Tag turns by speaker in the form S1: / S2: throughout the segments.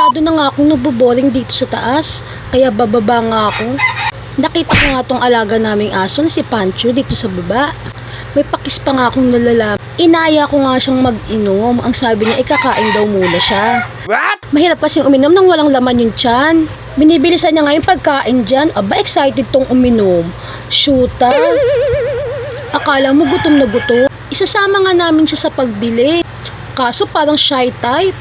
S1: Masyado na nga akong naboboring dito sa taas, kaya bababa nga ako. Nakita ko nga tong alaga naming aso na si Pancho dito sa baba. May pakis pa nga akong nalalaman. Inaya ko nga siyang mag-inom. Ang sabi niya, ikakain daw muna siya.
S2: What?
S1: Mahirap kasing uminom nang walang laman yung tiyan. Binibilisan niya nga yung pagkain dyan. Aba, excited tong uminom. Shoota. Akala mo gutom na gutom. Isasama nga namin siya sa pagbili. Kaso parang shy type.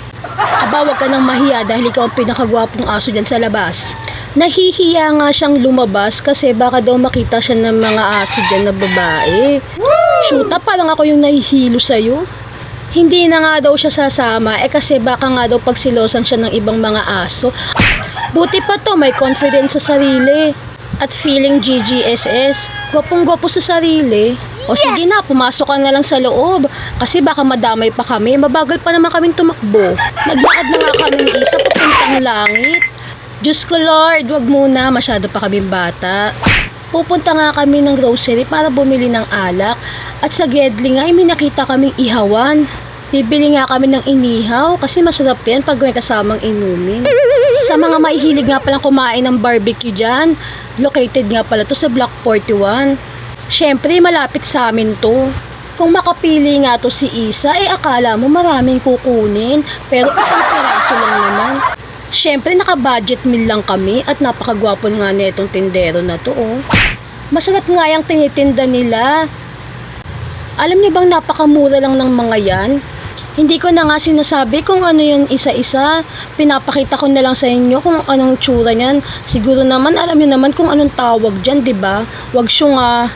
S1: Aba, wag ka nang mahiya dahil ikaw ang pinakagwapong aso dyan sa labas. Nahihiya nga siyang lumabas kasi baka daw makita siya ng mga aso dyan na babae. Shoota, parang ako yung nahihilo sa'yo. Hindi na nga daw siya sasama kasi baka nga daw pagsilosan siya ng ibang mga aso. Buti pa to, may confidence sa sarili. At feeling GGSS, gwapong-gwapo sa sarili. O sige na, pumasok ka na lang sa loob. Kasi baka madamay pa kami, mabagal pa naman kaming tumakbo. Naglakad na nga kami ni Isa papuntang langit. Diyos ko Lord, wag muna, masyado pa kaming bata. Pupunta nga kami ng grocery para bumili ng alak. At sa Gedli nga, may nakita kaming ihawan. Bibili nga kami ng inihaw kasi masarap yan pag may kasamang inumin. Sa mga maihilig nga palang kumain ng barbecue dyan, located nga pala to sa Block 41. Syempre, malapit sa amin to. Kung makapili nga to si Isa, akala mo maraming kukunin. Pero isang piraso lang naman. Syempre, naka-budget meal lang kami at napakagwapo nga netong tindero na to, oh. Masarap nga yung tinitinda nila. Alam niyo bang napakamura lang ng mga yan? Hindi ko na nga sinasabi kung ano yung isa-isa. Pinapakita ko na lang sa inyo kung anong tsura niyan. Siguro naman, alam niyo naman kung anong tawag dyan, diba? Wag siyo nga.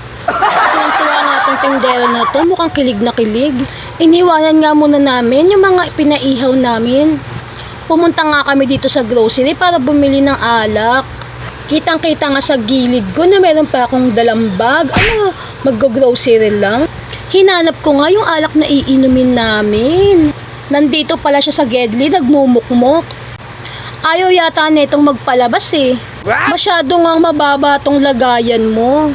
S1: Tuwa nga itong tindero na to, mukhang kilig na kilig. Iniwanan nga muna namin yung mga pinaihaw namin. Pumunta nga kami dito sa grocery para bumili ng alak. Kitang-kita nga sa gilid ko na meron pa akong dalang bag. Ano, mag-grocery lang. Hinanap ko nga yung alak na iinumin namin. Nandito pala siya sa Gedli, nagmumukmok. Ayaw yata netong magpalabas eh. Masyado nga mababa tong lagayan mo.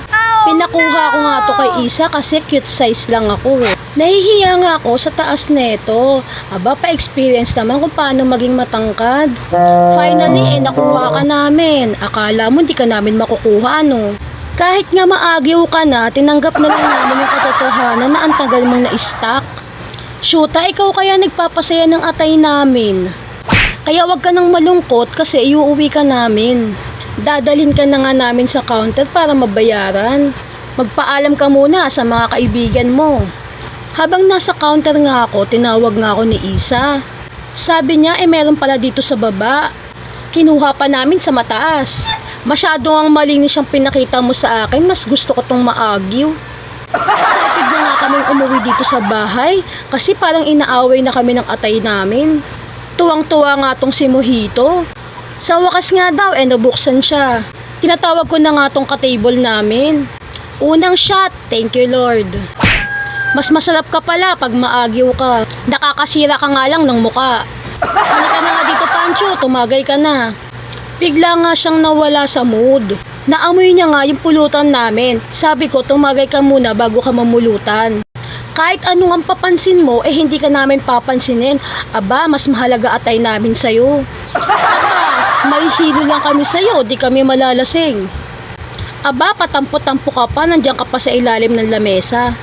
S1: Pinakuha ko nga to kay Isa kasi cute size lang ako. Nahihiya nga ako sa taas neto. Aba, pa-experience naman kung paano maging matangkad. Finally, nakuha ka namin. Akala mo hindi ka namin makukuha, no? Kahit nga maagiw ka na, tinanggap na lang namin yung katotohanan na ang tagal mong na-stock. Shoota, ikaw kaya nagpapasaya ng atay namin. Kaya wag ka nang malungkot kasi iuuwi ka namin. Dadalhin ka na nga namin sa counter para mabayaran. Magpaalam ka muna sa mga kaibigan mo. Habang nasa counter nga ako, tinawag nga ako ni Isa. Sabi niya, meron pala dito sa baba. Kinuha pa namin sa mataas. Masyado ang malinis siyang pinakita mo sa akin, mas gusto ko tong maagiw. Excited na nga kaming umuwi dito sa bahay kasi parang inaaway na kami ng atay namin. Tuwang-tuwa nga tong si Mojito. Sa wakas nga daw, nabuksan siya. Tinatawag ko na nga tong ka-table namin. Unang shot, thank you Lord. Mas masarap ka pala pag maagiw ka. Nakakasira ka nga lang ng muka. Halika na nga dito Pancho, tumagay ka na. Bigla nga siyang nawala sa mood. Naamoy niya nga yung pulutan namin. Sabi ko, tumagay ka muna bago ka mamulutan. Kahit anong ang papansin mo, hindi ka namin papansinin. Aba, mas mahalaga atay namin sa'yo. Aba, may hilo lang kami sa'yo, di kami malalasing. Aba, patampo-tampo ka pa, nandiyan ka pa sa ilalim ng lamesa.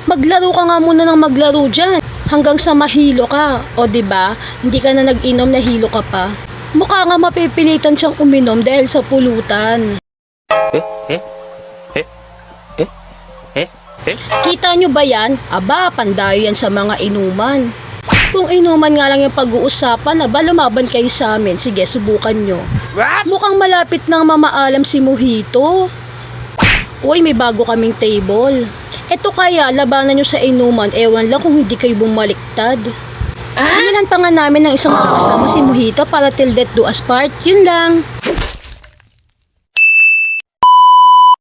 S1: Maglaro ka nga muna ng maglaro dyan. Hanggang sa mahilo ka. O diba, hindi ka na nag-inom, nahilo ka pa. Mukha nga mapipilitan siyang uminom dahil sa pulutan. Kita nyo ba yan? Aba, pandayo yan sa mga inuman. Kung inuman nga lang yung pag-uusapan, aba, lumaban kayo sa amin. Sige, subukan nyo. Mukhang malapit nang mamaalam si Mojito. Uy, may bago kaming table. Eto kaya, labanan nyo sa inuman. Ewan lang kung hindi kayo bumaliktad. Hinilan pa nga namin ng isang kasama si Mojito para till death do us part. Yun lang.